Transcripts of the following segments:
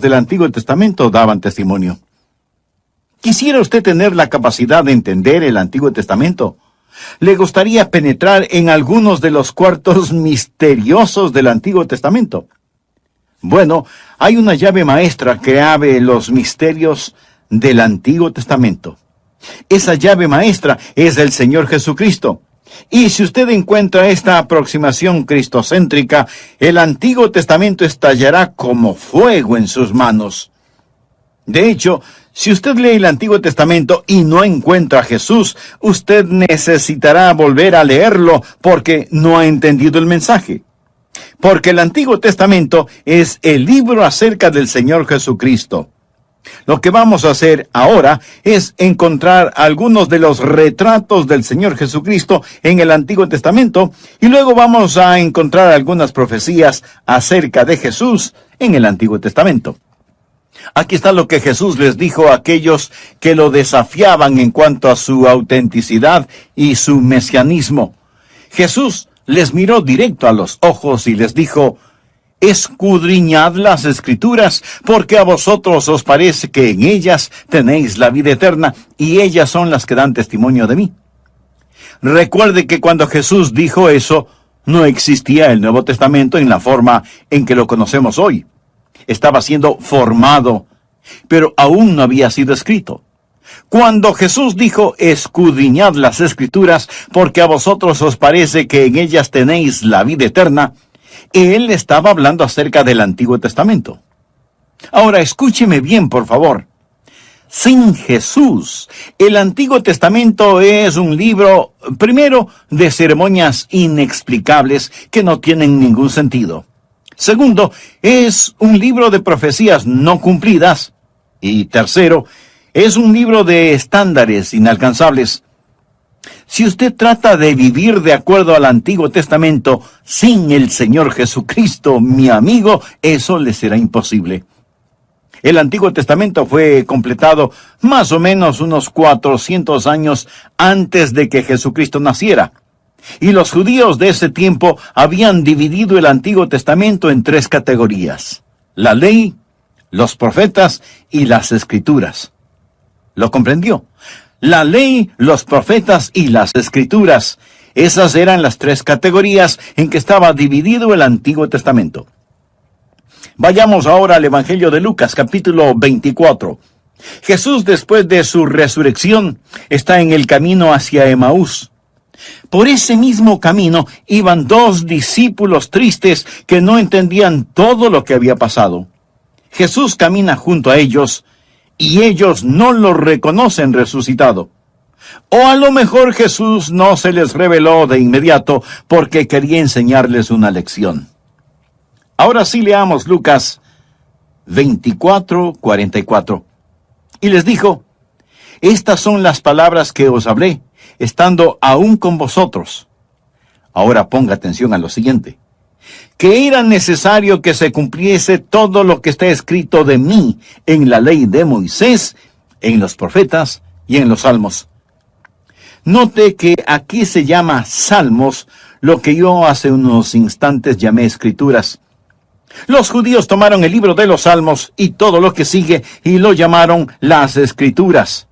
del Antiguo Testamento daban testimonio. ¿Quisiera usted tener la capacidad de entender el Antiguo Testamento? ¿Le gustaría penetrar en algunos de los cuartos misteriosos del Antiguo Testamento? Bueno, hay una llave maestra que abre los misterios del Antiguo Testamento. Esa llave maestra es el Señor Jesucristo. Y si usted encuentra esta aproximación cristocéntrica, el Antiguo Testamento estallará como fuego en sus manos. De hecho, si usted lee el Antiguo Testamento y no encuentra a Jesús, usted necesitará volver a leerlo porque no ha entendido el mensaje. Porque el Antiguo Testamento es el libro acerca del Señor Jesucristo. Lo que vamos a hacer ahora es encontrar algunos de los retratos del Señor Jesucristo en el Antiguo Testamento y luego vamos a encontrar algunas profecías acerca de Jesús en el Antiguo Testamento. Aquí está lo que Jesús les dijo a aquellos que lo desafiaban en cuanto a su autenticidad y su mesianismo. Jesús les miró directo a los ojos y les dijo: escudriñad las Escrituras, porque a vosotros os parece que en ellas tenéis la vida eterna, y ellas son las que dan testimonio de mí. Recuerde que cuando Jesús dijo eso, no existía el Nuevo Testamento en la forma en que lo conocemos hoy. Estaba siendo formado, pero aún no había sido escrito. Cuando Jesús dijo: escudriñad las Escrituras, porque a vosotros os parece que en ellas tenéis la vida eterna, Él estaba hablando acerca del Antiguo Testamento. Ahora, escúcheme bien, por favor. Sin Jesús, el Antiguo Testamento es un libro, primero, de ceremonias inexplicables que no tienen ningún sentido. Segundo, es un libro de profecías no cumplidas. Y tercero, es un libro de estándares inalcanzables. Si usted trata de vivir de acuerdo al Antiguo Testamento sin el Señor Jesucristo, mi amigo, eso le será imposible. El Antiguo Testamento fue completado más o menos unos 400 años antes de que Jesucristo naciera. Y los judíos de ese tiempo habían dividido el Antiguo Testamento en 3 categorías: la ley, los profetas y las Escrituras. ¿Lo comprendió? La ley, los profetas y las Escrituras. Esas eran las 3 categorías en que estaba dividido el Antiguo Testamento. Vayamos ahora al Evangelio de Lucas, capítulo 24. Jesús, después de su resurrección, está en el camino hacia Emaús. Por ese mismo camino iban 2 discípulos tristes que no entendían todo lo que había pasado. Jesús camina junto a ellos y ellos no lo reconocen resucitado. O a lo mejor Jesús no se les reveló de inmediato porque quería enseñarles una lección. Ahora sí leamos Lucas 24:44. Y les dijo: estas son las palabras que os hablé, estando aún con vosotros. Ahora ponga atención a lo siguiente: que era necesario que se cumpliese todo lo que está escrito de mí en la ley de Moisés, en los profetas y en los salmos. Note que aquí se llama salmos lo que yo hace unos instantes llamé escrituras. Los judíos tomaron el libro de los salmos y todo lo que sigue y lo llamaron las escrituras.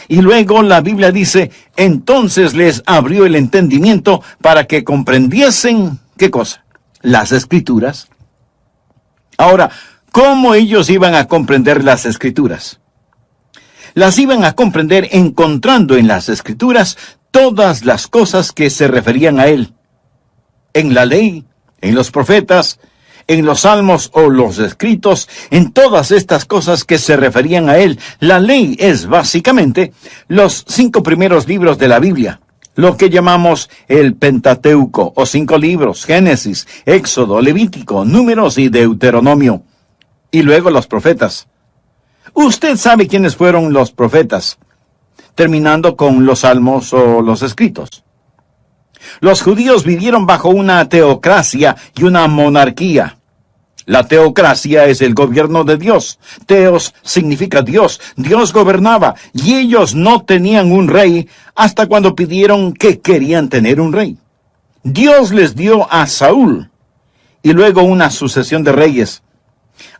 Y luego la Biblia dice: entonces les abrió el entendimiento para que comprendiesen, ¿qué cosa? Las Escrituras. Ahora, ¿cómo ellos iban a comprender las Escrituras? Las iban a comprender encontrando en las Escrituras todas las cosas que se referían a Él. En la ley, en los profetas, en los salmos o los escritos, en todas estas cosas que se referían a Él. La ley es básicamente los 5 primeros libros de la Biblia, lo que llamamos el Pentateuco, o 5 libros: Génesis, Éxodo, Levítico, Números y Deuteronomio. Y luego los profetas. Usted sabe quiénes fueron los profetas, terminando con los salmos o los escritos. Los judíos vivieron bajo una teocracia y una monarquía. La teocracia es el gobierno de Dios. Teos significa Dios. Dios gobernaba y ellos no tenían un rey hasta cuando pidieron que querían tener un rey. Dios les dio a Saúl y luego una sucesión de reyes.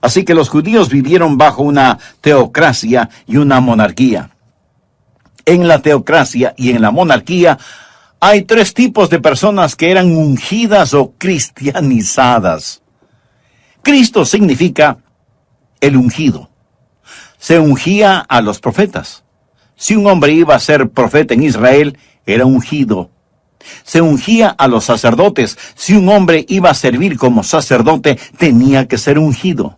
Así que los judíos vivieron bajo una teocracia y una monarquía. En la teocracia y en la monarquía hay tres tipos de personas que eran ungidas o cristianizadas. Cristo significa el ungido. Se ungía a los profetas. Si un hombre iba a ser profeta en Israel, era ungido. Se ungía a los sacerdotes. Si un hombre iba a servir como sacerdote, tenía que ser ungido.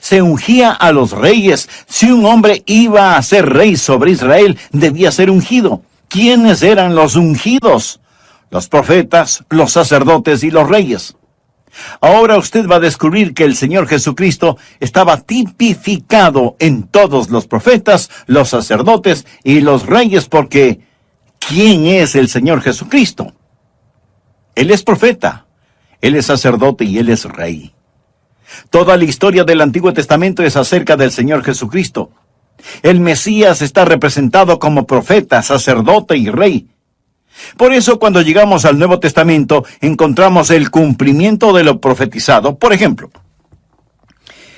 Se ungía a los reyes. Si un hombre iba a ser rey sobre Israel, debía ser ungido. ¿Quiénes eran los ungidos? Los profetas, los sacerdotes y los reyes. Ahora usted va a descubrir que el Señor Jesucristo estaba tipificado en todos los profetas, los sacerdotes y los reyes, porque ¿quién es el Señor Jesucristo? Él es profeta, Él es sacerdote y Él es rey. Toda la historia del Antiguo Testamento es acerca del Señor Jesucristo. El Mesías está representado como profeta, sacerdote y rey. Por eso, cuando llegamos al Nuevo Testamento, encontramos el cumplimiento de lo profetizado. Por ejemplo,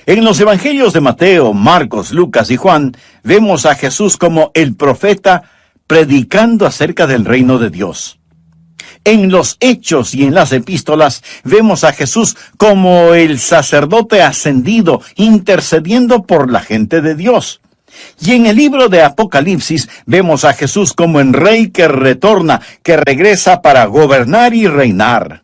en los evangelios de Mateo, Marcos, Lucas y Juan, vemos a Jesús como el profeta predicando acerca del reino de Dios. En los Hechos y en las epístolas, vemos a Jesús como el sacerdote ascendido, intercediendo por la gente de Dios. Y en el libro de Apocalipsis vemos a Jesús como el rey que retorna, que regresa para gobernar y reinar.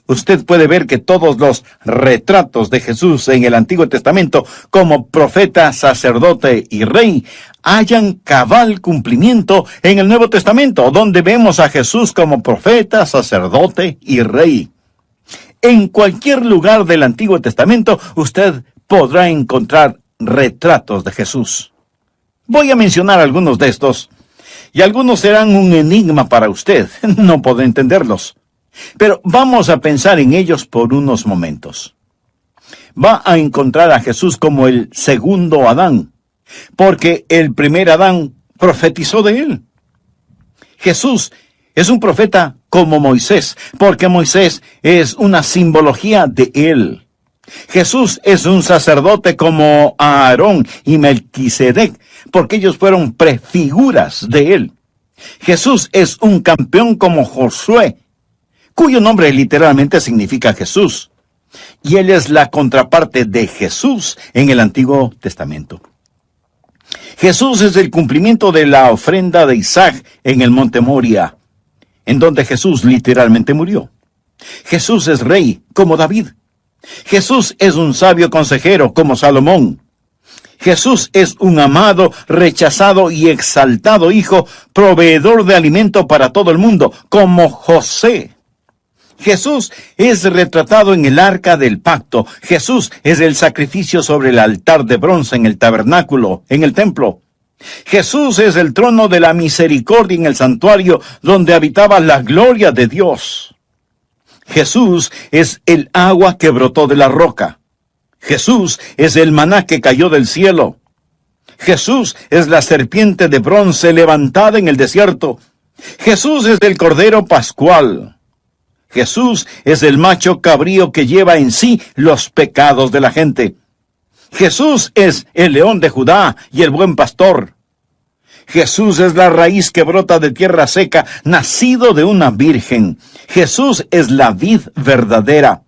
Usted puede ver que todos los retratos de Jesús en el Antiguo Testamento como profeta, sacerdote y rey hallan cabal cumplimiento en el Nuevo Testamento, donde vemos a Jesús como profeta, sacerdote y rey. En cualquier lugar del Antiguo Testamento usted podrá encontrar retratos de Jesús. Voy a mencionar algunos de estos, y algunos serán un enigma para usted. No podrá entenderlos. Pero vamos a pensar en ellos por unos momentos. Va a encontrar a Jesús como el segundo Adán, porque el primer Adán profetizó de él. Jesús es un profeta como Moisés, porque Moisés es una simbología de él. Jesús es un sacerdote como Aarón y Melquisedec, porque ellos fueron prefiguras de él. Jesús es un campeón como Josué, cuyo nombre literalmente significa Jesús, y él es la contraparte de Jesús en el Antiguo Testamento. Jesús es el cumplimiento de la ofrenda de Isaac en el monte Moria, en donde Jesús literalmente murió. Jesús es rey como David. Jesús es un sabio consejero como Salomón. Jesús es un amado, rechazado y exaltado hijo, proveedor de alimento para todo el mundo, como José. Jesús es retratado en el arca del pacto. Jesús es el sacrificio sobre el altar de bronce en el tabernáculo, en el templo. Jesús es el trono de la misericordia en el santuario, donde habitaba la gloria de Dios. Jesús es el agua que brotó de la roca. Jesús es el maná que cayó del cielo. Jesús es la serpiente de bronce levantada en el desierto. Jesús es el cordero pascual. Jesús es el macho cabrío que lleva en sí los pecados de la gente. Jesús es el león de Judá y el buen pastor. Jesús es la raíz que brota de tierra seca, nacido de una virgen. Jesús es la vid verdadera.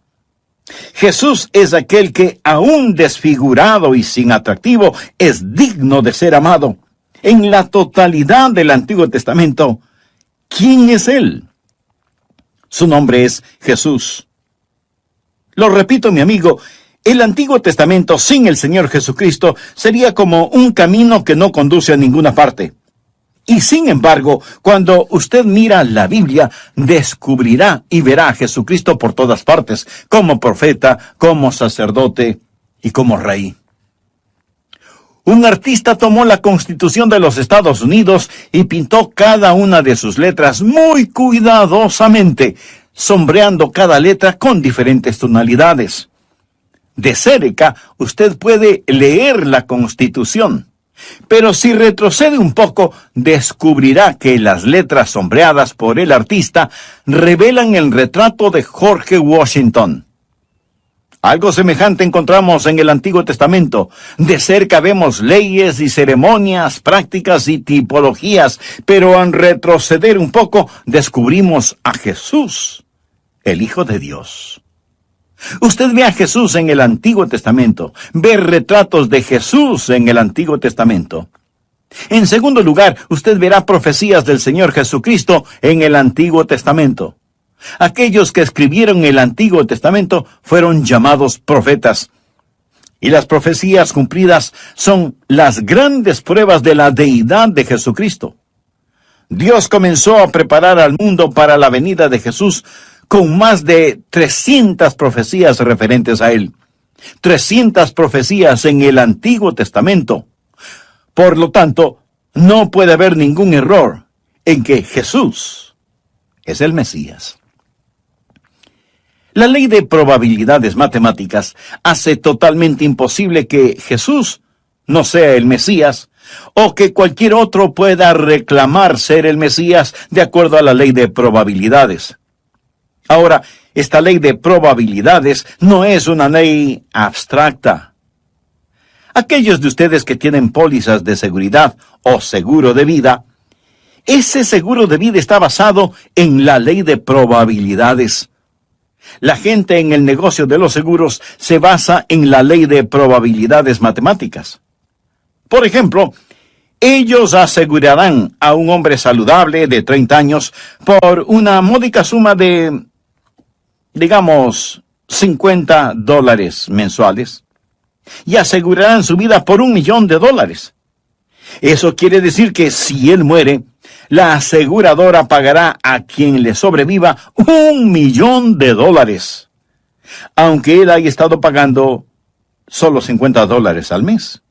Jesús es aquel que, aún desfigurado y sin atractivo, es digno de ser amado. En la totalidad del Antiguo Testamento, ¿quién es Él? Su nombre es Jesús. Lo repito, mi amigo, el Antiguo Testamento sin el Señor Jesucristo sería como un camino que no conduce a ninguna parte. Y sin embargo, cuando usted mira la Biblia, descubrirá y verá a Jesucristo por todas partes, como profeta, como sacerdote y como rey. Un artista tomó la Constitución de los Estados Unidos y pintó cada una de sus letras muy cuidadosamente, sombreando cada letra con diferentes tonalidades. De cerca, usted puede leer la Constitución, pero si retrocede un poco, descubrirá que las letras sombreadas por el artista revelan el retrato de George Washington. Algo semejante encontramos en el Antiguo Testamento. De cerca vemos leyes y ceremonias, prácticas y tipologías, pero al retroceder un poco descubrimos a Jesús, el Hijo de Dios. Usted ve a Jesús en el Antiguo Testamento, ve retratos de Jesús en el Antiguo Testamento. En segundo lugar, usted verá profecías del Señor Jesucristo en el Antiguo Testamento. Aquellos que escribieron el Antiguo Testamento fueron llamados profetas. Y las profecías cumplidas son las grandes pruebas de la deidad de Jesucristo. Dios comenzó a preparar al mundo para la venida de Jesús con más de 300 profecías referentes a Él. 300 profecías en el Antiguo Testamento. Por lo tanto, no puede haber ningún error en que Jesús es el Mesías. La ley de probabilidades matemáticas hace totalmente imposible que Jesús no sea el Mesías o que cualquier otro pueda reclamar ser el Mesías de acuerdo a la ley de probabilidades. Ahora, esta ley de probabilidades no es una ley abstracta. Aquellos de ustedes que tienen pólizas de seguridad o seguro de vida, ese seguro de vida está basado en la ley de probabilidades. La gente en el negocio de los seguros se basa en la ley de probabilidades matemáticas. Por ejemplo, ellos asegurarán a un hombre saludable de 30 años por una módica suma de, digamos, $50 mensuales, y asegurarán su vida por $1,000,000. Eso quiere decir que si él muere, la aseguradora pagará a quien le sobreviva $1,000,000, aunque él haya estado pagando solo $50 al mes.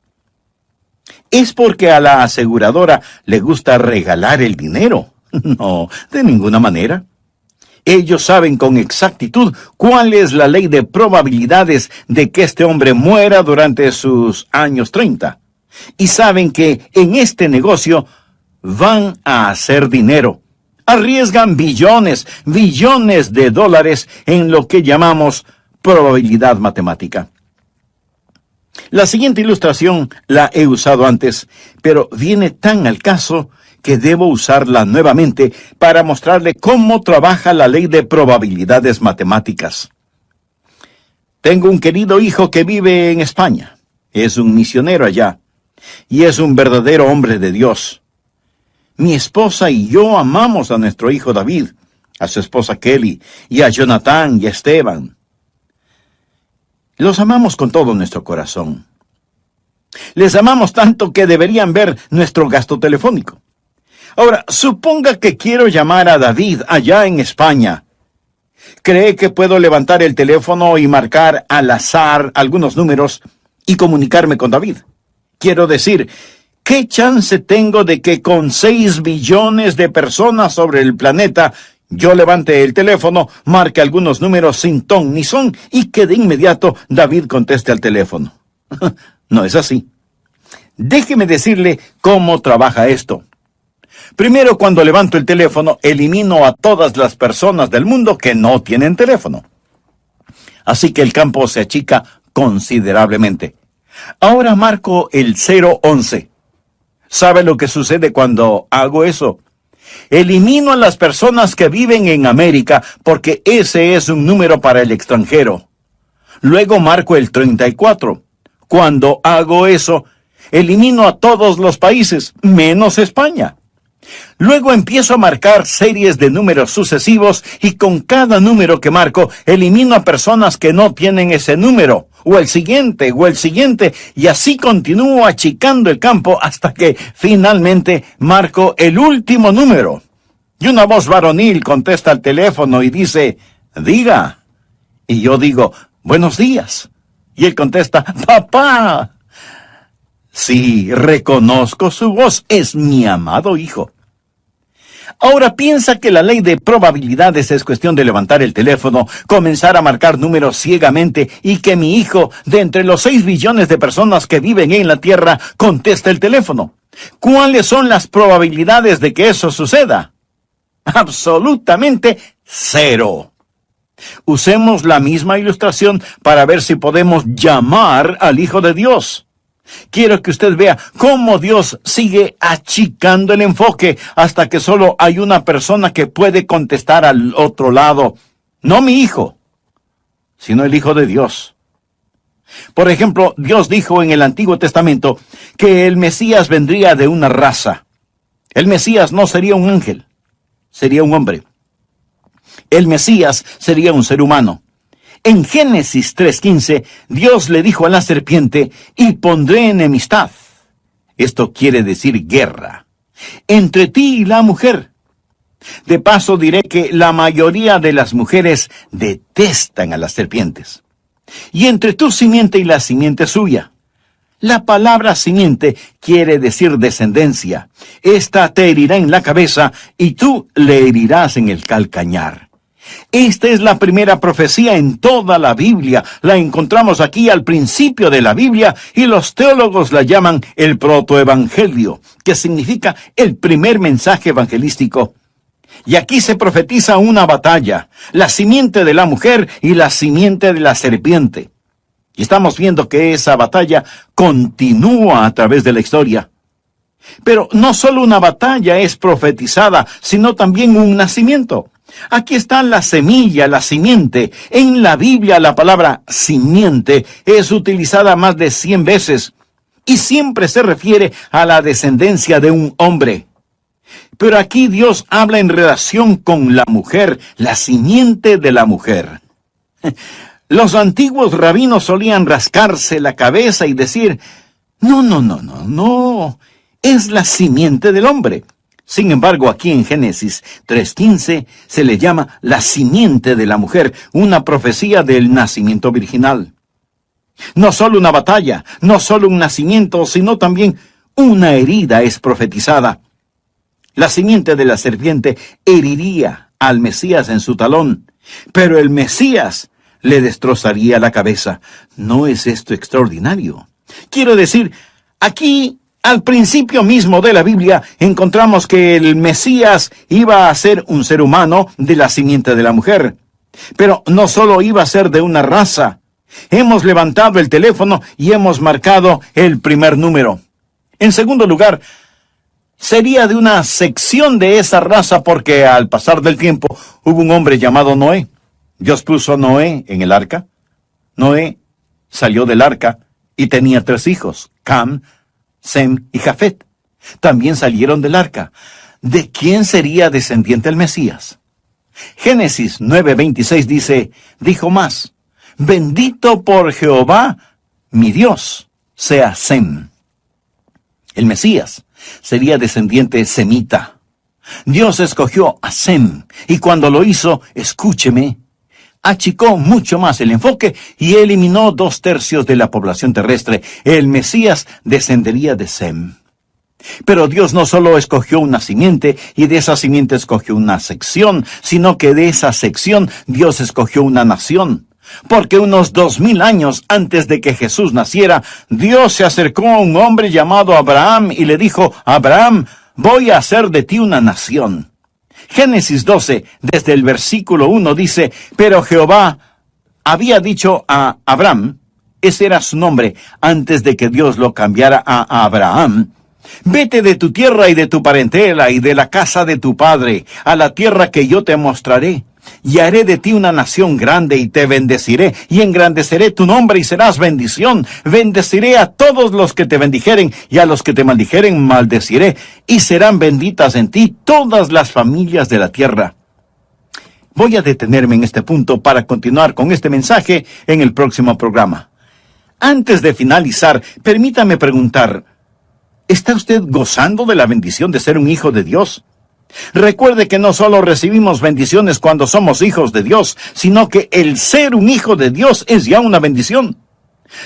¿Es porque a la aseguradora le gusta regalar el dinero? No, de ninguna manera. Ellos saben con exactitud cuál es la ley de probabilidades de que este hombre muera durante sus años 30. Y saben que en este negocio van a hacer dinero. Arriesgan billones de dólares en lo que llamamos probabilidad matemática. La siguiente ilustración la he usado antes, pero viene tan al caso que debo usarla nuevamente para mostrarle cómo trabaja la ley de probabilidades matemáticas. Tengo un querido hijo que vive en España. Es un misionero allá, y es un verdadero hombre de Dios. Mi esposa y yo amamos a nuestro hijo David, a su esposa Kelly, y a Jonathan y a Esteban. Los amamos con todo nuestro corazón. Les amamos tanto que deberían ver nuestro gasto telefónico. Ahora, suponga que quiero llamar a David allá en España. ¿Cree que puedo levantar el teléfono y marcar al azar algunos números y comunicarme con David? Quiero decir, ¿qué chance tengo de que con 6 billones de personas sobre el planeta yo levante el teléfono, marque algunos números sin ton ni son y que de inmediato David conteste al teléfono? No es así. Déjeme decirle cómo trabaja esto. Primero, cuando levanto el teléfono, elimino a todas las personas del mundo que no tienen teléfono. Así que el campo se achica considerablemente. Ahora marco el 011. ¿Sabe lo que sucede cuando hago eso? Elimino a las personas que viven en América porque ese es un número para el extranjero. Luego marco el 34. Cuando hago eso, elimino a todos los países, menos España. Luego empiezo a marcar series de números sucesivos y con cada número que marco, elimino a personas que no tienen ese número, o el siguiente, y así continúo achicando el campo hasta que finalmente marco el último número. Y una voz varonil contesta al teléfono y dice, «Diga». Y yo digo, «Buenos días». Y él contesta, «Papá». Sí, reconozco su voz, es mi amado hijo. Ahora piensa que la ley de probabilidades es cuestión de levantar el teléfono, comenzar a marcar números ciegamente y que mi hijo, de entre los 6 billones de personas que viven en la Tierra, conteste el teléfono. ¿Cuáles son las probabilidades de que eso suceda? Absolutamente 0. Usemos la misma ilustración para ver si podemos llamar al Hijo de Dios. Quiero que usted vea cómo Dios sigue achicando el enfoque hasta que solo hay una persona que puede contestar al otro lado. No mi hijo, sino el Hijo de Dios. Por ejemplo, Dios dijo en el Antiguo Testamento que el Mesías vendría de una raza. El Mesías no sería un ángel, sería un hombre. El Mesías sería un ser humano. En Génesis 3:15, Dios le dijo a la serpiente, y pondré enemistad. Esto quiere decir guerra entre ti y la mujer. De paso diré que la mayoría de las mujeres detestan a las serpientes. Y entre tu simiente y la simiente suya. La palabra simiente quiere decir descendencia. Esta te herirá en la cabeza y tú le herirás en el calcañar. Esta es la primera profecía en toda la Biblia. La encontramos aquí al principio de la Biblia y los teólogos la llaman el protoevangelio, que significa el primer mensaje evangelístico. Y aquí se profetiza una batalla, la simiente de la mujer y la simiente de la serpiente. Y estamos viendo que esa batalla continúa a través de la historia. Pero no solo una batalla es profetizada, sino también un nacimiento. Aquí está la semilla, la simiente. En la Biblia la palabra simiente es utilizada más de 100 veces y siempre se refiere a la descendencia de un hombre. Pero aquí Dios habla en relación con la mujer, la simiente de la mujer. Los antiguos rabinos solían rascarse la cabeza y decir, no, es la simiente del hombre. Sin embargo, aquí en Génesis 3:15 se le llama la simiente de la mujer, una profecía del nacimiento virginal. No solo una batalla, no solo un nacimiento, sino también una herida es profetizada. La simiente de la serpiente heriría al Mesías en su talón, pero el Mesías le destrozaría la cabeza. ¿No es esto extraordinario? Quiero decir, aquí al principio mismo de la Biblia encontramos que el Mesías iba a ser un ser humano de la simiente de la mujer. Pero no solo iba a ser de una raza. Hemos levantado el teléfono y hemos marcado el primer número. En segundo lugar, sería de una sección de esa raza porque al pasar del tiempo hubo un hombre llamado Noé. Dios puso a Noé en el arca. Noé salió del arca y tenía 3 hijos, Cam, Sem y Jafet. También salieron del arca. ¿De quién sería descendiente el Mesías? Génesis 9:26 dijo más, bendito por Jehová, mi Dios, sea Sem. El Mesías sería descendiente semita. Dios escogió a Sem, y cuando lo hizo, escúcheme, achicó mucho más el enfoque y eliminó 2/3 de la población terrestre. El Mesías descendería de Sem. Pero Dios no solo escogió una simiente y de esa simiente escogió una sección, sino que de esa sección Dios escogió una nación. Porque unos 2000 años antes de que Jesús naciera, Dios se acercó a un hombre llamado Abraham y le dijo, Abraham, voy a hacer de ti una nación. Génesis 12, desde el versículo 1 dice, pero Jehová había dicho a Abraham, ese era su nombre antes de que Dios lo cambiara a Abraham, vete de tu tierra y de tu parentela y de la casa de tu padre, a la tierra que yo te mostraré. Y haré de ti una nación grande y te bendeciré, y engrandeceré tu nombre y serás bendición. Bendeciré a todos los que te bendijeren, y a los que te maldijeren maldeciré, y serán benditas en ti todas las familias de la tierra. Voy a detenerme en este punto para continuar con este mensaje en el próximo programa. Antes de finalizar, permítame preguntar, ¿está usted gozando de la bendición de ser un hijo de Dios? Recuerde que no solo recibimos bendiciones cuando somos hijos de Dios, sino que el ser un hijo de Dios es ya una bendición.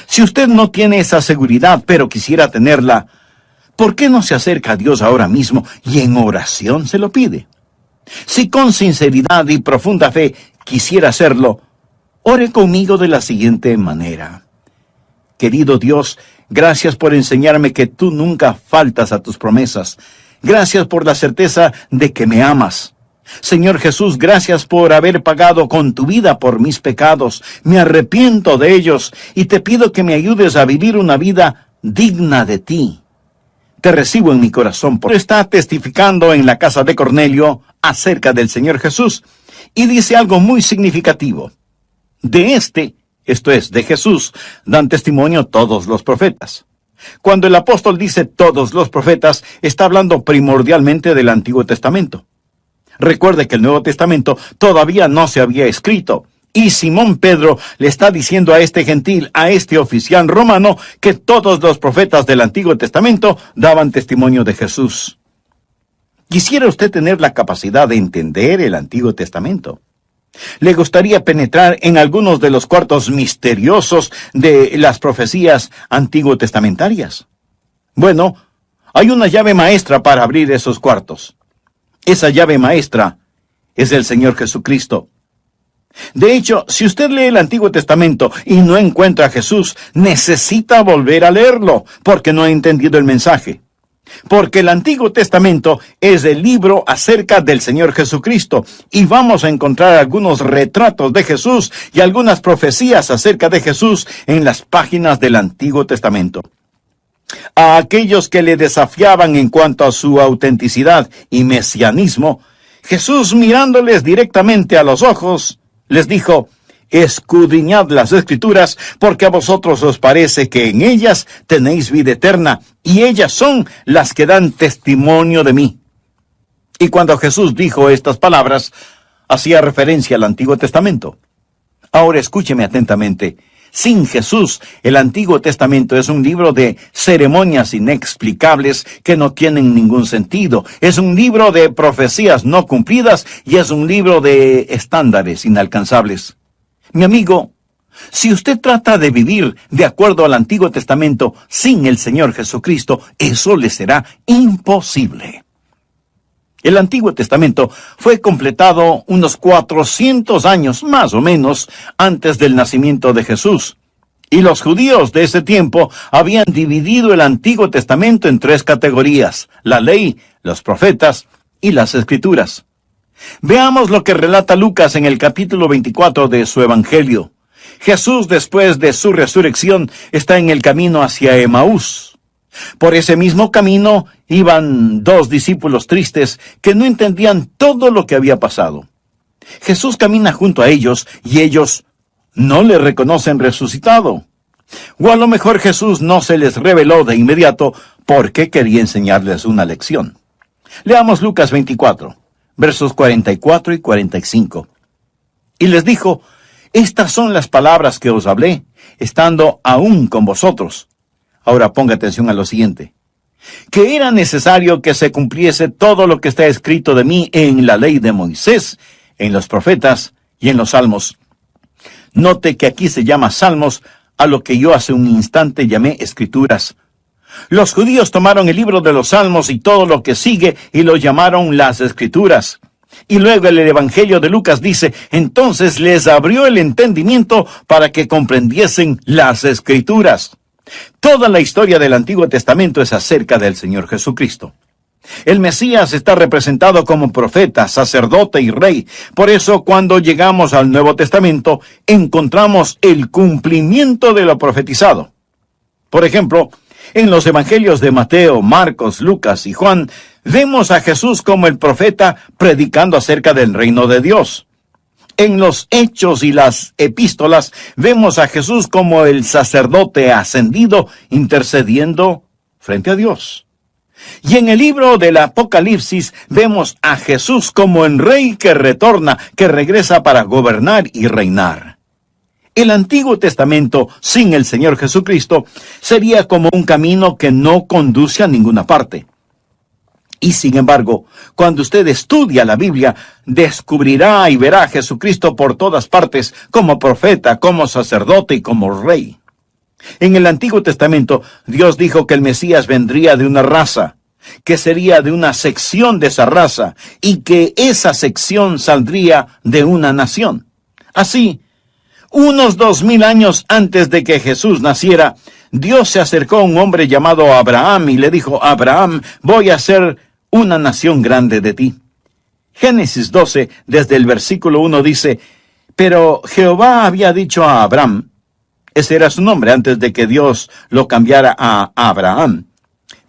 Si usted no tiene esa seguridad, pero quisiera tenerla, ¿por qué no se acerca a Dios ahora mismo y en oración se lo pide? Si con sinceridad y profunda fe quisiera hacerlo, ore conmigo de la siguiente manera. Querido Dios, gracias por enseñarme que tú nunca faltas a tus promesas. Gracias por la certeza de que me amas. Señor Jesús, gracias por haber pagado con tu vida por mis pecados. Me arrepiento de ellos y te pido que me ayudes a vivir una vida digna de ti. Te recibo en mi corazón. Porque está testificando en la casa de Cornelio acerca del Señor Jesús y dice algo muy significativo. De esto es, de Jesús, dan testimonio todos los profetas. Cuando el apóstol dice todos los profetas, está hablando primordialmente del Antiguo Testamento. Recuerde que el Nuevo Testamento todavía no se había escrito, y Simón Pedro le está diciendo a este gentil, a este oficial romano, que todos los profetas del Antiguo Testamento daban testimonio de Jesús. ¿Quisiera usted tener la capacidad de entender el Antiguo Testamento? ¿Le gustaría penetrar en algunos de los cuartos misteriosos de las profecías antiguo testamentarias? Bueno, hay una llave maestra para abrir esos cuartos. Esa llave maestra es el Señor Jesucristo. De hecho, si usted lee el Antiguo Testamento y no encuentra a Jesús, necesita volver a leerlo, porque no ha entendido el mensaje. Porque el Antiguo Testamento es el libro acerca del Señor Jesucristo, y vamos a encontrar algunos retratos de Jesús y algunas profecías acerca de Jesús en las páginas del Antiguo Testamento. A aquellos que le desafiaban en cuanto a su autenticidad y mesianismo, Jesús, mirándoles directamente a los ojos, les dijo: escudriñad las Escrituras, porque a vosotros os parece que en ellas tenéis vida eterna, y ellas son las que dan testimonio de mí. Y cuando Jesús dijo estas palabras, hacía referencia al Antiguo Testamento. Ahora escúcheme atentamente. Sin Jesús, el Antiguo Testamento es un libro de ceremonias inexplicables que no tienen ningún sentido. Es un libro de profecías no cumplidas y es un libro de estándares inalcanzables. Mi amigo, si usted trata de vivir de acuerdo al Antiguo Testamento sin el Señor Jesucristo, eso le será imposible. El Antiguo Testamento fue completado unos 400 años, más o menos, antes del nacimiento de Jesús. Y los judíos de ese tiempo habían dividido el Antiguo Testamento en 3 categorías: la ley, los profetas y las Escrituras. Veamos lo que relata Lucas en el capítulo 24 de su Evangelio. Jesús, después de su resurrección, está en el camino hacia Emaús. Por ese mismo camino iban 2 discípulos tristes que no entendían todo lo que había pasado. Jesús camina junto a ellos y ellos no le reconocen resucitado. O a lo mejor Jesús no se les reveló de inmediato porque quería enseñarles una lección. Leamos Lucas 24, versos 44 y 45. Y les dijo: estas son las palabras que os hablé, estando aún con vosotros. Ahora ponga atención a lo siguiente: que era necesario que se cumpliese todo lo que está escrito de mí en la ley de Moisés, en los profetas y en los salmos. Note que aquí se llama salmos a lo que yo hace un instante llamé escrituras. Los judíos tomaron el libro de los salmos y todo lo que sigue y lo llamaron las escrituras. Y luego el Evangelio de Lucas dice: entonces les abrió el entendimiento para que comprendiesen las escrituras. Toda la historia del Antiguo Testamento es acerca del Señor Jesucristo. El Mesías está representado como profeta, sacerdote y rey. Por eso, cuando llegamos al Nuevo Testamento, encontramos el cumplimiento de lo profetizado. Por ejemplo, en los evangelios de Mateo, Marcos, Lucas y Juan, vemos a Jesús como el profeta predicando acerca del reino de Dios. En los Hechos y las Epístolas vemos a Jesús como el sacerdote ascendido intercediendo frente a Dios. Y en el libro del Apocalipsis vemos a Jesús como el rey que retorna, que regresa para gobernar y reinar. El Antiguo Testamento sin el Señor Jesucristo sería como un camino que no conduce a ninguna parte. Y sin embargo, cuando usted estudia la Biblia, descubrirá y verá a Jesucristo por todas partes, como profeta, como sacerdote y como rey. En el Antiguo Testamento, Dios dijo que el Mesías vendría de una raza, que sería de una sección de esa raza, y que esa sección saldría de una nación. Así, unos 2000 años antes de que Jesús naciera, Dios se acercó a un hombre llamado Abraham y le dijo: Abraham, voy a hacer una nación grande de ti. Génesis 12, desde el versículo 1 dice, pero Jehová había dicho a Abraham, ese era su nombre antes de que Dios lo cambiara a Abraham,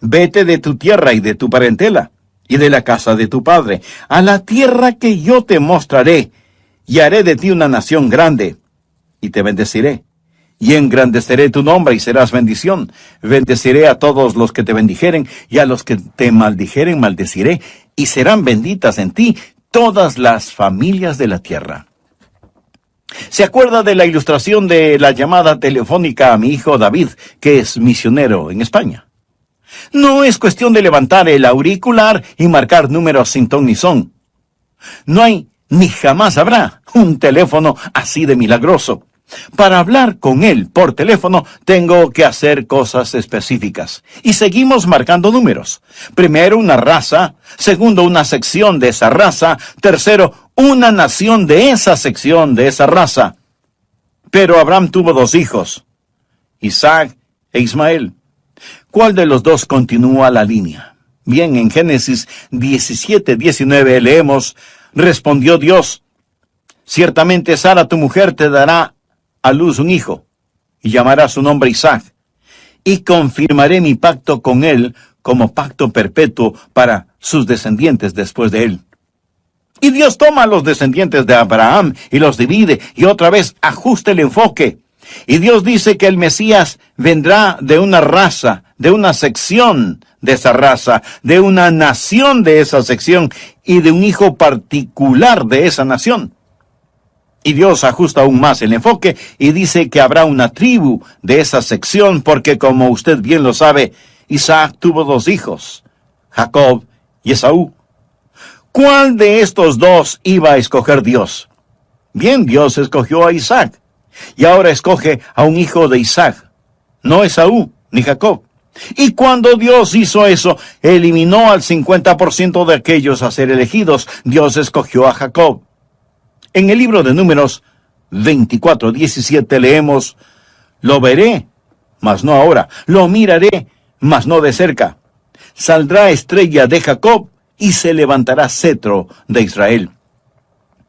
vete de tu tierra y de tu parentela, y de la casa de tu padre, a la tierra que yo te mostraré, y haré de ti una nación grande, y te bendeciré, y engrandeceré tu nombre, y serás bendición. Bendeciré a todos los que te bendijeren, y a los que te maldijeren maldeciré, y serán benditas en ti todas las familias de la tierra. ¿Se acuerda de la ilustración de la llamada telefónica a mi hijo David, que es misionero en España? No es cuestión de levantar el auricular y marcar números sin ton ni son. No hay ni jamás habrá un teléfono así de milagroso. Para hablar con él por teléfono tengo que hacer cosas específicas. Y seguimos marcando números. Primero una raza, segundo una sección de esa raza, tercero una nación de esa sección de esa raza. Pero Abraham tuvo 2 hijos, Isaac e Ismael. ¿Cuál de los dos continúa la línea? Bien, en Génesis 17:19 leemos, respondió Dios, ciertamente Sara tu mujer te dará a luz un hijo, y llamará su nombre Isaac, y confirmaré mi pacto con él como pacto perpetuo para sus descendientes después de él. Y Dios toma a los descendientes de Abraham y los divide, y otra vez ajusta el enfoque. Y Dios dice que el Mesías vendrá de una raza, de una sección de esa raza, de una nación de esa sección, y de un hijo particular de esa nación. Y Dios ajusta aún más el enfoque y dice que habrá una tribu de esa sección, porque como usted bien lo sabe, Isaac tuvo 2 hijos, Jacob y Esaú. ¿Cuál de estos 2 iba a escoger Dios? Bien, Dios escogió a Isaac, y ahora escoge a un hijo de Isaac, no Esaú ni Jacob. Y cuando Dios hizo eso, eliminó al 50% de aquellos a ser elegidos. Dios escogió a Jacob. En el libro de Números 24:17 leemos, lo veré, mas no ahora, lo miraré, mas no de cerca. Saldrá estrella de Jacob y se levantará cetro de Israel.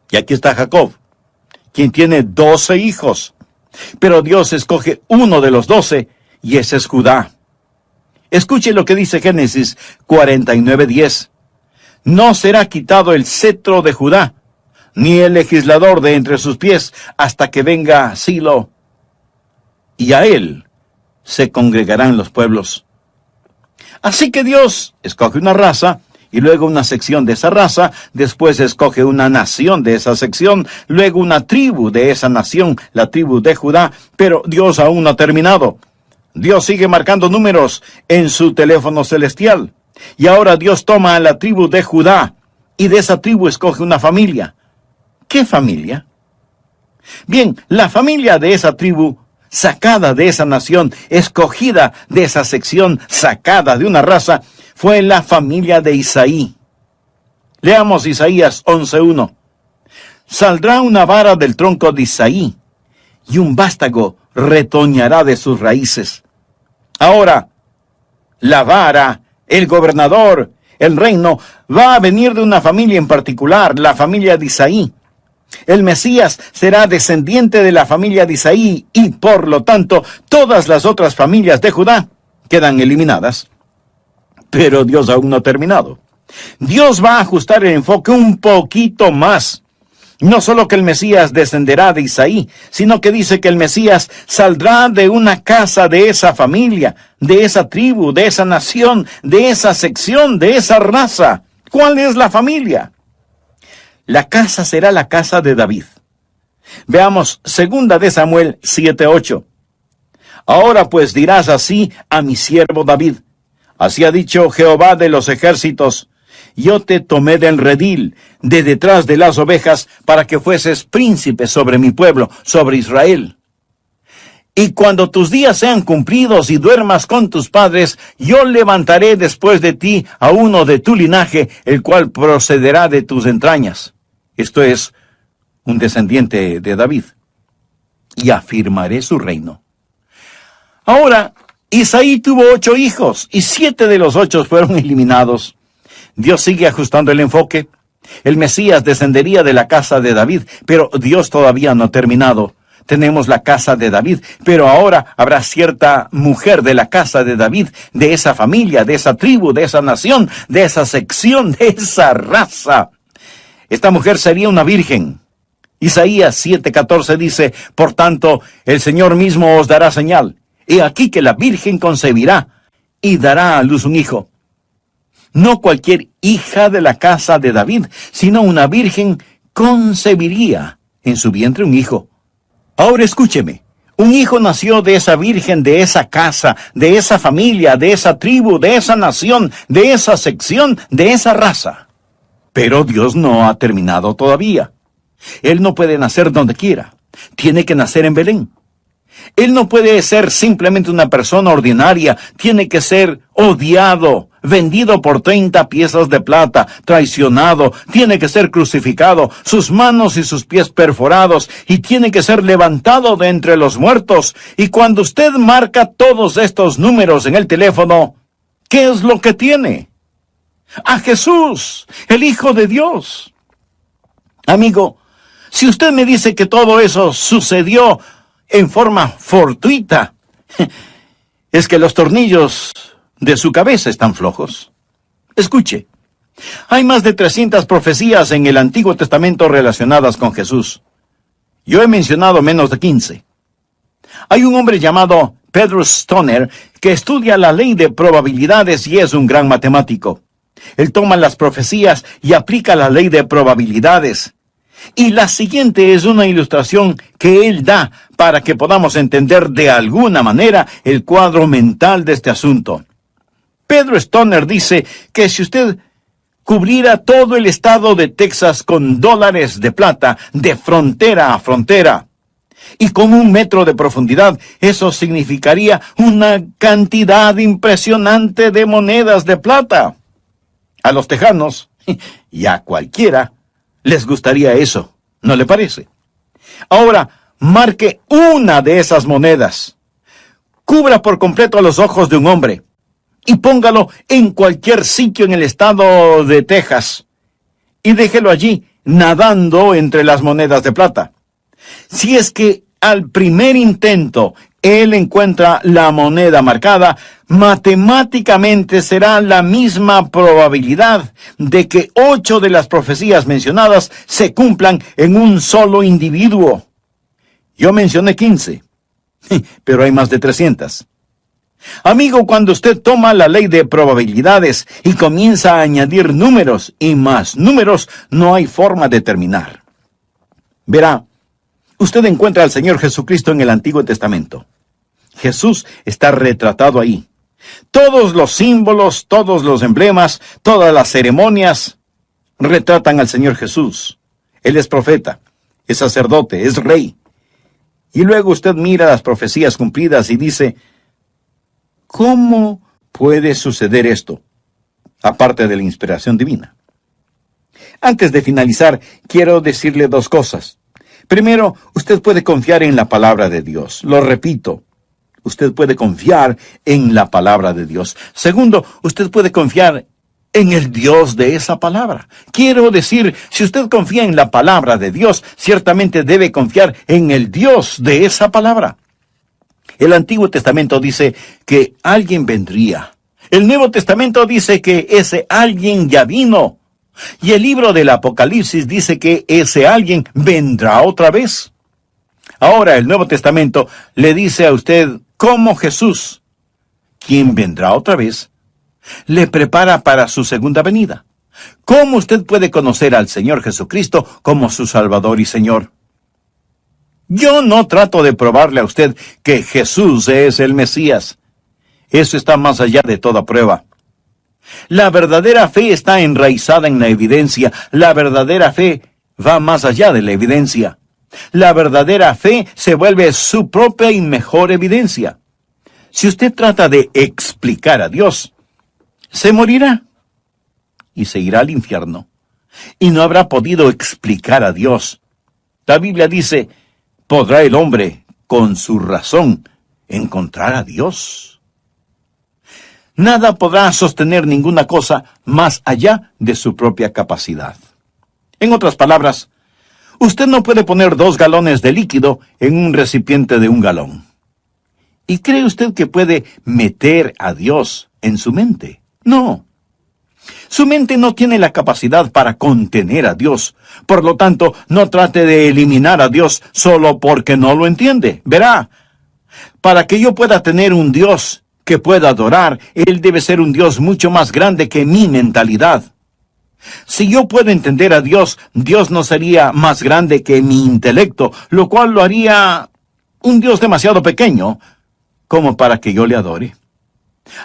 Y aquí está Jacob, quien tiene 12 hijos. Pero Dios escoge uno de los 12, y ese es Judá. Escuche lo que dice Génesis 49:10. No será quitado el cetro de Judá, ni el legislador de entre sus pies, hasta que venga Silo, y a él se congregarán los pueblos. Así que Dios escoge una raza, y luego una sección de esa raza, después escoge una nación de esa sección, luego una tribu de esa nación, la tribu de Judá, pero Dios aún no ha terminado. Dios sigue marcando números en su teléfono celestial, y ahora Dios toma a la tribu de Judá, y de esa tribu escoge una familia. ¿Qué familia? Bien, la familia de esa tribu, sacada de esa nación, escogida de esa sección, sacada de una raza, fue la familia de Isaí. Leamos Isaías 11:1. Saldrá una vara del tronco de Isaí, y un vástago retoñará de sus raíces. Ahora, la vara, el gobernador, el reino, va a venir de una familia en particular, la familia de Isaí. El Mesías será descendiente de la familia de Isaí, y por lo tanto, todas las otras familias de Judá quedan eliminadas. Pero Dios aún no ha terminado. Dios va a ajustar el enfoque un poquito más. No solo que el Mesías descenderá de Isaí, sino que dice que el Mesías saldrá de una casa de esa familia, de esa tribu, de esa nación, de esa sección, de esa raza. ¿Cuál es la familia? La casa será la casa de David. Veamos 2 de Samuel 7:8. Ahora pues dirás así a mi siervo David, así ha dicho Jehová de los ejércitos, yo te tomé del redil, de detrás de las ovejas, para que fueses príncipe sobre mi pueblo, sobre Israel. Y cuando tus días sean cumplidos y duermas con tus padres, yo levantaré después de ti a uno de tu linaje, el cual procederá de tus entrañas. Esto es, un descendiente de David. Y afirmaré su reino. Ahora, Isaí tuvo 8 hijos, y 7 de los 8 fueron eliminados. Dios sigue ajustando el enfoque. El Mesías descendería de la casa de David, pero Dios todavía no ha terminado. Tenemos la casa de David, pero ahora habrá cierta mujer de la casa de David, de esa familia, de esa tribu, de esa nación, de esa sección, de esa raza. Esta mujer sería una virgen. Isaías 7:14 dice, por tanto, el Señor mismo os dará señal. He aquí que la virgen concebirá y dará a luz un hijo. No cualquier hija de la casa de David, sino una virgen concebiría en su vientre un hijo. Ahora escúcheme, un hijo nació de esa virgen, de esa casa, de esa familia, de esa tribu, de esa nación, de esa sección, de esa raza. Pero Dios no ha terminado todavía. Él no puede nacer donde quiera. Tiene que nacer en Belén. Él no puede ser simplemente una persona ordinaria. Tiene que ser odiado, vendido por 30 piezas de plata, traicionado. Tiene que ser crucificado, sus manos y sus pies perforados, y tiene que ser levantado de entre los muertos. Y cuando usted marca todos estos números en el teléfono, ¿qué es lo que tiene? A Jesús, el Hijo de Dios. Amigo, si usted me dice que todo eso sucedió en forma fortuita, es que los tornillos de su cabeza están flojos. Escuche, hay más de 300 profecías en el Antiguo Testamento relacionadas con Jesús. Yo he mencionado menos de 15. Hay un hombre llamado Pedro Stoner que estudia la ley de probabilidades y es un gran matemático. Él toma las profecías y aplica la ley de probabilidades. Y la siguiente es una ilustración que él da para que podamos entender de alguna manera el cuadro mental de este asunto. Pedro Stoner dice que si usted cubriera todo el estado de Texas con dólares de plata de frontera a frontera y con 1 metro de profundidad, eso significaría una cantidad impresionante de monedas de plata. A los tejanos y a cualquiera les gustaría eso, ¿no le parece? Ahora, marque una de esas monedas. Cubra por completo los ojos de un hombre y póngalo en cualquier sitio en el estado de Texas y déjelo allí nadando entre las monedas de plata. Si es que al primer intento él encuentra la moneda marcada, matemáticamente será la misma probabilidad de que 8 de las profecías mencionadas se cumplan en un solo individuo. Yo mencioné 15, pero hay más de 300. Amigo, cuando usted toma la ley de probabilidades y comienza a añadir números y más números, no hay forma de terminar. Verá, usted encuentra al Señor Jesucristo en el Antiguo Testamento. Jesús está retratado ahí. Todos los símbolos, todos los emblemas, todas las ceremonias retratan al Señor Jesús. Él es profeta, es sacerdote, es rey. Y luego usted mira las profecías cumplidas y dice, ¿cómo puede suceder esto? Aparte de la inspiración divina. Antes de finalizar, quiero decirle 2 cosas. Primero, usted puede confiar en la palabra de Dios. Lo repito, usted puede confiar en la palabra de Dios. Segundo, usted puede confiar en el Dios de esa palabra. Quiero decir, si usted confía en la palabra de Dios, ciertamente debe confiar en el Dios de esa palabra. El Antiguo Testamento dice que alguien vendría. El Nuevo Testamento dice que ese alguien ya vino. Y el libro del Apocalipsis dice que ese alguien vendrá otra vez. Ahora el Nuevo Testamento le dice a usted cómo Jesús, quien vendrá otra vez, le prepara para su segunda venida. ¿Cómo usted puede conocer al Señor Jesucristo como su Salvador y Señor? Yo no trato de probarle a usted que Jesús es el Mesías. Eso está más allá de toda prueba. La verdadera fe está enraizada en la evidencia. La verdadera fe va más allá de la evidencia. La verdadera fe se vuelve su propia y mejor evidencia. Si usted trata de explicar a Dios, se morirá y se irá al infierno. Y no habrá podido explicar a Dios. La Biblia dice, ¿podrá el hombre, con su razón, encontrar a Dios? Nada podrá sostener ninguna cosa más allá de su propia capacidad. En otras palabras, usted no puede poner 2 galones de líquido en un recipiente de 1 galón. ¿Y cree usted que puede meter a Dios en su mente? No. Su mente no tiene la capacidad para contener a Dios. Por lo tanto, no trate de eliminar a Dios solo porque no lo entiende. Verá, para que yo pueda tener un Dios que pueda adorar, Él debe ser un Dios mucho más grande que mi mentalidad. Si yo puedo entender a Dios, Dios no sería más grande que mi intelecto, lo cual lo haría un Dios demasiado pequeño como para que yo le adore.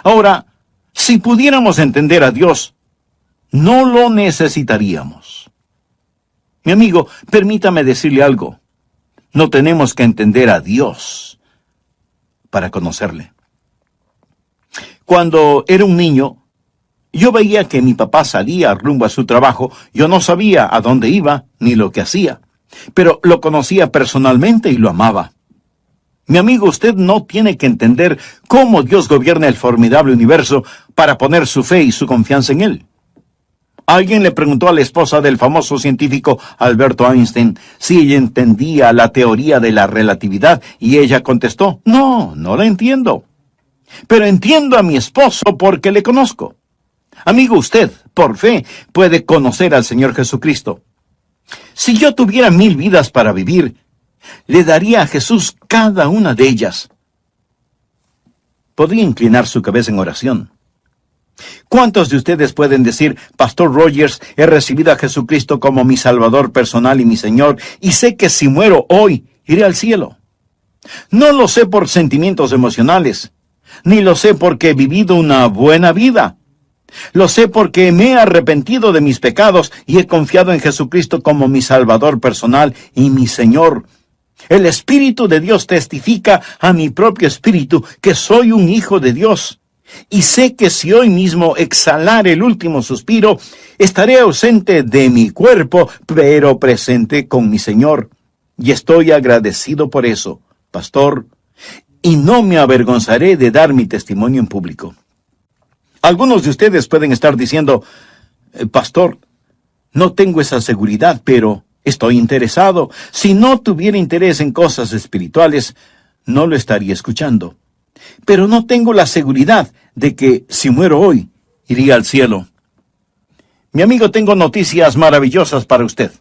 Ahora, si pudiéramos entender a Dios, no lo necesitaríamos. Mi amigo, permítame decirle algo. No tenemos que entender a Dios para conocerle. Cuando era un niño, yo veía que mi papá salía rumbo a su trabajo. Yo no sabía a dónde iba ni lo que hacía, pero lo conocía personalmente y lo amaba. Mi amigo, usted no tiene que entender cómo Dios gobierna el formidable universo para poner su fe y su confianza en Él. Alguien le preguntó a la esposa del famoso científico Alberto Einstein si ella entendía la teoría de la relatividad y ella contestó, no la entiendo. Pero entiendo a mi esposo porque le conozco. Amigo, usted, por fe, puede conocer al Señor Jesucristo. Si yo tuviera 1000 vidas para vivir, le daría a Jesús cada una de ellas. Podría inclinar su cabeza en oración. ¿Cuántos de ustedes pueden decir, Pastor Rogers, he recibido a Jesucristo como mi Salvador personal y mi Señor, y sé que si muero hoy, iré al cielo? No lo sé por sentimientos emocionales, ni lo sé porque he vivido una buena vida. Lo sé porque me he arrepentido de mis pecados y he confiado en Jesucristo como mi Salvador personal y mi Señor. El Espíritu de Dios testifica a mi propio espíritu que soy un hijo de Dios. Y sé que si hoy mismo exhalar el último suspiro, estaré ausente de mi cuerpo, pero presente con mi Señor. Y estoy agradecido por eso, pastor, y no me avergonzaré de dar mi testimonio en público. Algunos de ustedes pueden estar diciendo, pastor, no tengo esa seguridad, pero estoy interesado. Si no tuviera interés en cosas espirituales, no lo estaría escuchando. Pero no tengo la seguridad de que si muero hoy, iría al cielo. Mi amigo, tengo noticias maravillosas para usted.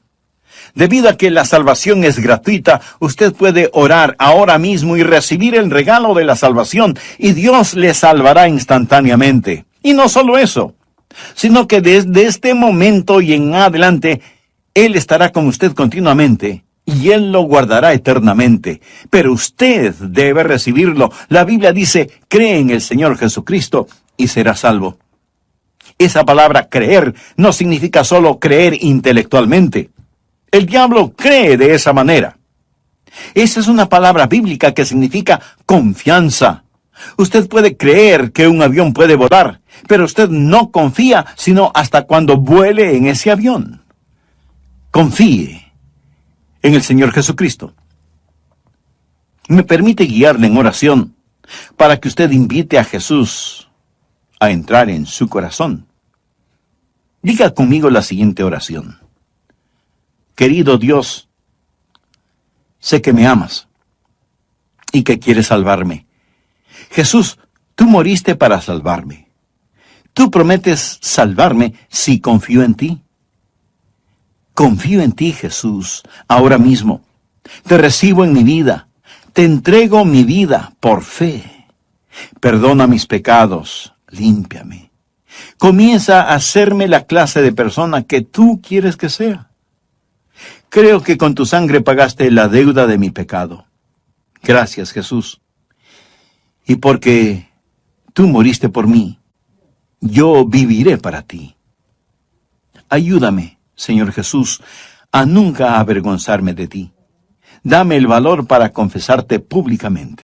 Debido a que la salvación es gratuita, usted puede orar ahora mismo y recibir el regalo de la salvación, y Dios le salvará instantáneamente. Y no solo eso, sino que desde este momento y en adelante, Él estará con usted continuamente, y Él lo guardará eternamente. Pero usted debe recibirlo. La Biblia dice, cree en el Señor Jesucristo y será salvo. Esa palabra creer no significa solo creer intelectualmente. El diablo cree de esa manera. Esa es una palabra bíblica que significa confianza. Usted puede creer que un avión puede volar, pero usted no confía sino hasta cuando vuele en ese avión. Confíe en el Señor Jesucristo. Me permite guiarle en oración para que usted invite a Jesús a entrar en su corazón. Diga conmigo la siguiente oración. Querido Dios, sé que me amas y que quieres salvarme. Jesús, tú moriste para salvarme. Tú prometes salvarme si confío en ti. Confío en ti, Jesús, ahora mismo. Te recibo en mi vida. Te entrego mi vida por fe. Perdona mis pecados. Límpiame. Comienza a hacerme la clase de persona que tú quieres que sea. Creo que con tu sangre pagaste la deuda de mi pecado. Gracias, Jesús. Y porque tú moriste por mí, yo viviré para ti. Ayúdame, Señor Jesús, a nunca avergonzarme de ti. Dame el valor para confesarte públicamente.